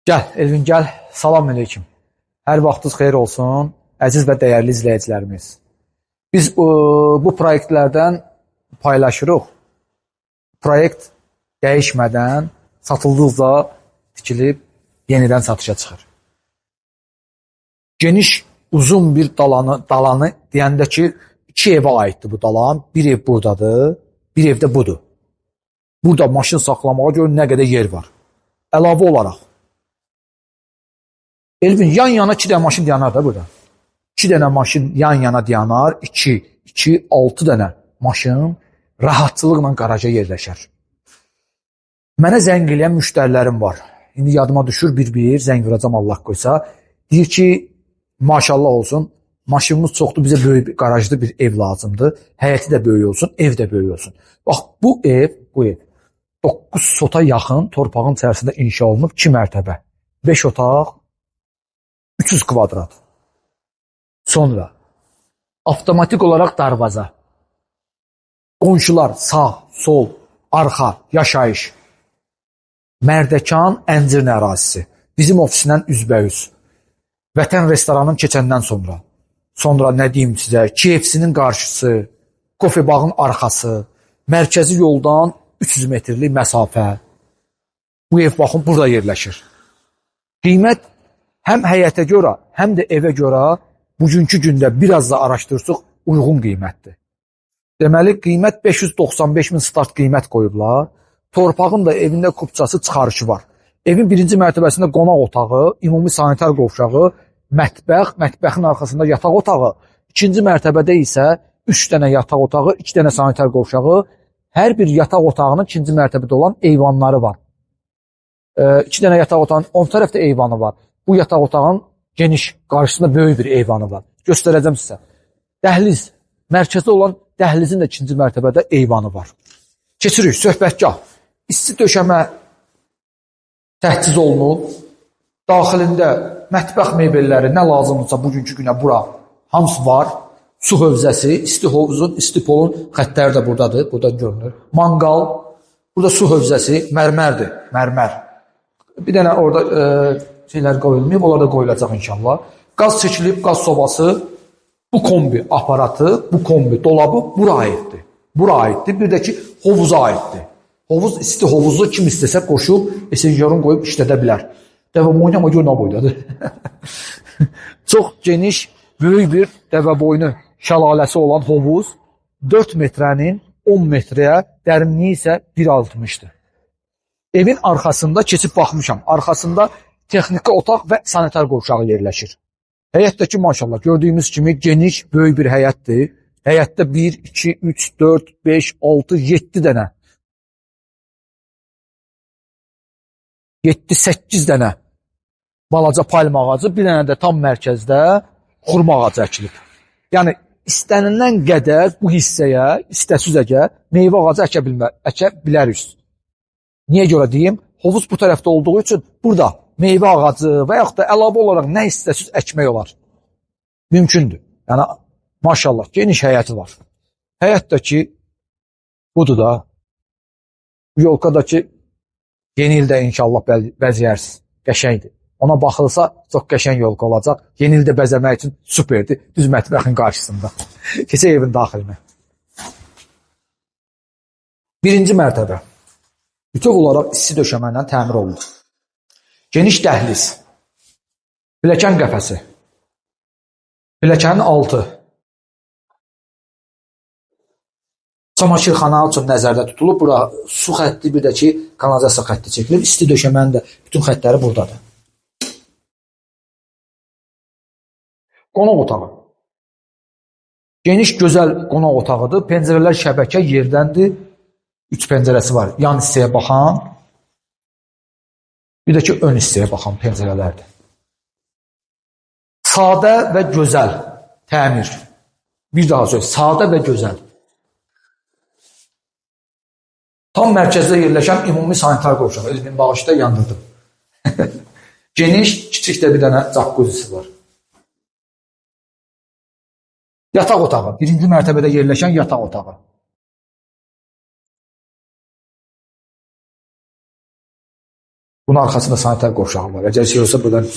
Gəl, Elvin, gəl. Salam aleyküm. Hər vaxtınız xeyir olsun, əziz və dəyərli izləyicilərimiz. Biz bu proyektlərdən paylaşırıq. Proyekt dəyişmədən, satıldıqca tikilib, yenidən satışa çıxır. Geniş, uzun bir dalanı deyəndə ki, iki evə aiddir bu dalan. Bir ev buradadır, bir ev də budur. Burada maşın saxlamağa görə nə qədər yer var. Əlavə olaraq, Elvin, yan-yana 2 dənə maşın dayanar da burada. 2 dənə maşın yan-yana dayanar, 6 dənə maşın rahatçılıqla qaraja yerləşər. Mənə zəng eləyən müştərilərim var. İndi yadıma düşür bir-bir, zəng vuracam Allah qoysa. Deyir ki, maşallah olsun, maşınımız çoxdur, bizə böyük bir qarajlı bir ev lazımdır. Həyəti də böyük olsun, ev də böyük olsun. Bax, bu ev 9 sota yaxın torpağın içərisində inşa olunub, 2 mərtəbə, 5 otaq, 300 kvadrat. Sonra avtomatik olaraq darvaza. Qonşular sağ, sol, arxa, yaşayış. Mərdəkan əncirli ərazisi. Bizim ofisindən üzbəyüz. Vətən restoranın keçəndən sonra. Sonra nə deyim sizə, KFC-nin qarşısı, Kofe bağın arxası, mərkəzi yoldan 300 metrlik məsafə. Bu ev baxın burada yerləşir. Qiymət həm həyətə görə, həm də evə görə bugünkü gündə biraz da araşdırsıq uyğun qiymətdir. Deməli, qiymət 595 min start qiymət qoyublar. Torpağın da evində kupçası çıxarışı var. Evin birinci mərtəbəsində qonaq otağı, ümumi sanitar qovşağı, mətbəx, mətbəxin arxasında yataq otağı, ikinci mərtəbədə isə 3 dənə yataq otağı, 2 dənə sanitar qovşağı, hər bir yataq otağının ikinci mərtəbədə olan eyvanları var. 2 dənə yataq otağının 10 tərəfdə eyvanı var. Bu yataq otağın geniş, qarşısında böyük bir eyvanı var. Göstərəcəm sizə. Dəhliz, mərkəzdə olan dəhlizin də ikinci mərtəbədə eyvanı var. Keçirik, söhbətgah. İsti döşəmə təhciz olunub. Daxilində mətbəx mebelləri nə lazımdırsa bugünkü günə bura hamısı var. Su hövzəsi, isti hovuzun, isti polun xəttləri də buradadır. Buradan görünür. Manqal, burada su hövzəsi, mərmərdir, mərmər. Bir dənə orada şeylər qoyulmayıb, onlar da qoyulacaq inşallah. Qaz çəkilib, qaz sobası, bu kombi aparatı, bu kombi dolabı bura aiddir. Bura aiddir, bir də ki, hovuza aiddir. Hovuz, isti hovuzu kim istəsə qoşub, esenjörün qoyub işlədə bilər. Dəvə boynu amma gör nə boydadır. Çox geniş, böyük bir dəvə boynu şəlaləsi olan hovuz 4 metrənin 10 metrəyə, dərinliyi isə 1.60-dır. Evin arxasında keçib baxmışam. Arxasında texniki otaq və sanitar qovşağı yerləşir. Həyətdəki maşallah gördüyümüz kimi geniş, böyük bir həyətdir. Həyətdə 1, 2, 3, 4, 5, 6, 7 dənə. 7-8 dənə balaca palma ağacı, bir dənə də tam mərkəzdə xurma ağacı əkilib. Yəni, istənilən qədər bu hissəyə, istəsiz əgər, meyvə ağacı əkə bilərik. Niyə görə deyim? Hovuz bu tərəfdə olduğu üçün burada meyvə ağacı və yaxud da əlavə olaraq nə istəsiz əkmək olar. Mümkündür. Yəni, maşallah, geniş həyəti var. Həyətdəki budur da, yolkadakı yeni ildə inşallah bəzəyərsiz. Qəşəngdir. Ona baxılsa çox qəşəng yolka olacaq. Yeni ildə bəzəmək üçün superdir. Düz mətbəxin qarşısında. Keçək evin daxilinə. Birinci mərtəbə. Bütöv olaraq isti döşəmə ilə təmir olunur. Geniş dəhliz. Pilləkən qəfəsi. Pilləkənin altı. Çamaşırxana üçün nəzərdə tutulub. Bura su xətti, bir də ki, kanalizasiya xətti çəkilib. İsti döşəmənin də bütün xəttləri buradadır. Qonaq otağı. Geniş, gözəl qonaq otağıdır. Pəncərələr şəbəkə yerdəndir. 3 pəncərəsi var. Yan hissəyə baxan, bir də ki, ön hissəyə baxan pəncərələrdir. Sadə və gözəl təmir. Bir daha söz, sadə və gözəl. Tam mərkəzdə yerləşən ümumi sanitar qovşağı. Elvin bağışda yandırdım. Geniş, kiçik də bir dənə cakkuzisi var. Yataq otağı. Birinci mərtəbədə yerləşən yataq otağı. Bunun arxasında sanitar qovşağı var. Əgər şey olsa buradan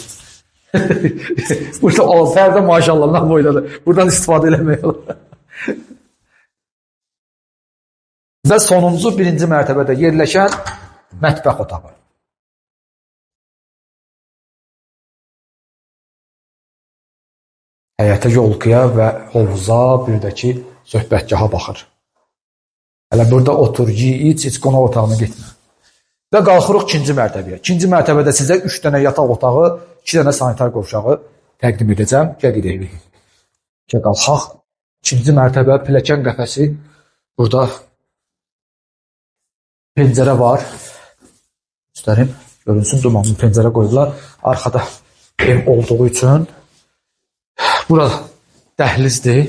burada o pərdə maşallah nə boydadır. Buradan istifadə eləmək olar. Və sonuncu birinci mərtəbədə yerləşən mətbəx otağı. Həyətə yolkaya və hovuza, bir də ki, söhbətgaha baxır. Hələ burada otur, iç, qonaq otağına getmə. Və qalxırıq ikinci mərtəbəyə. İkinci mərtəbədə sizə 3 dənə yataq otağı, 2 dənə sanitar qovşağı təqdim edəcəm. Gəl gedək. Gəl qalxaq. İkinci mərtəbə, pilləkən qəfəsi. Burada pəncərə var. Göstərim, görünsün, dumanlı pəncərə qoyublar. Arxada ev olduğu üçün. Burada dəhlizdir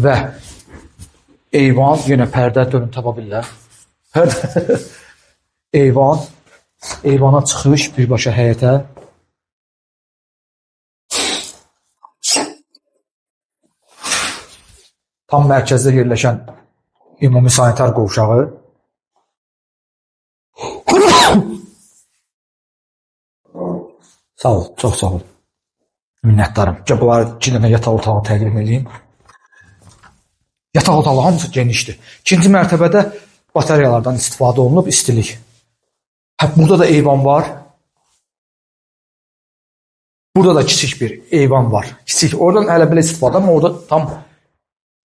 və eyvan, yenə pərdə dönüb tapa bilirlər. Eyvan, eyvana çıxış birbaşa həyətə. Tam mərkəzdə yerləşən ümumi sanitar qovşağı. Sağ ol, çox sağ ol. Minnətdarım. Bunları 2 dənə yataq otağı təqdim edeyim. Yataq otağı hamısı genişdir. İkinci mərtəbədə batareyalardan istifadə olunub, istilik. Burada da eyvan var. Burada da kiçik bir eyvan var. Kiçik. Oradan hələ belə istifadə, amma orada tam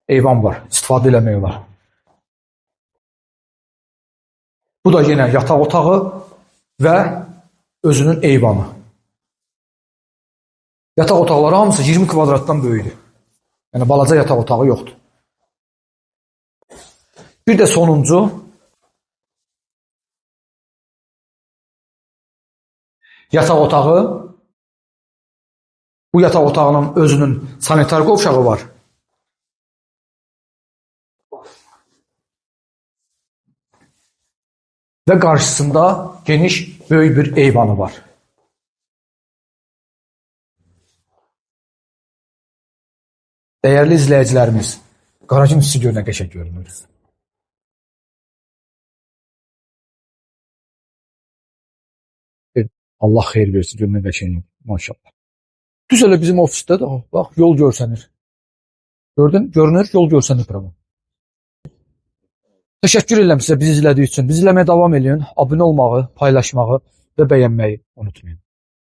eyvan var. İstifadə eləmək olar. Bu da yenə yataq otağı və özünün eyvanı. Yataq otaqları hamısı 20 kvadratdan böyükdür. Yəni balaca yataq otağı yoxdur. Bir də sonuncu yataq otağı. Bu yataq otağının özünün sanitar qovşağı var. Və qarşısında geniş, böyük bir eyvanı var. Dəyərli izləyicilərimiz, Qaracın üstü gör nə qəşəng görünür. Allah xeyir versin, gör nə qəşəng, maşallah. Düz elə bizim ofisdə də, bax, yol görsənir. Gördün, görünür, yol görsənir program. Təşəkkür edirəm sizə bizi izlədiyi üçün. Bizi izləməyə davam edin, abunə olmağı, paylaşmağı və bəyənməyi unutmayın.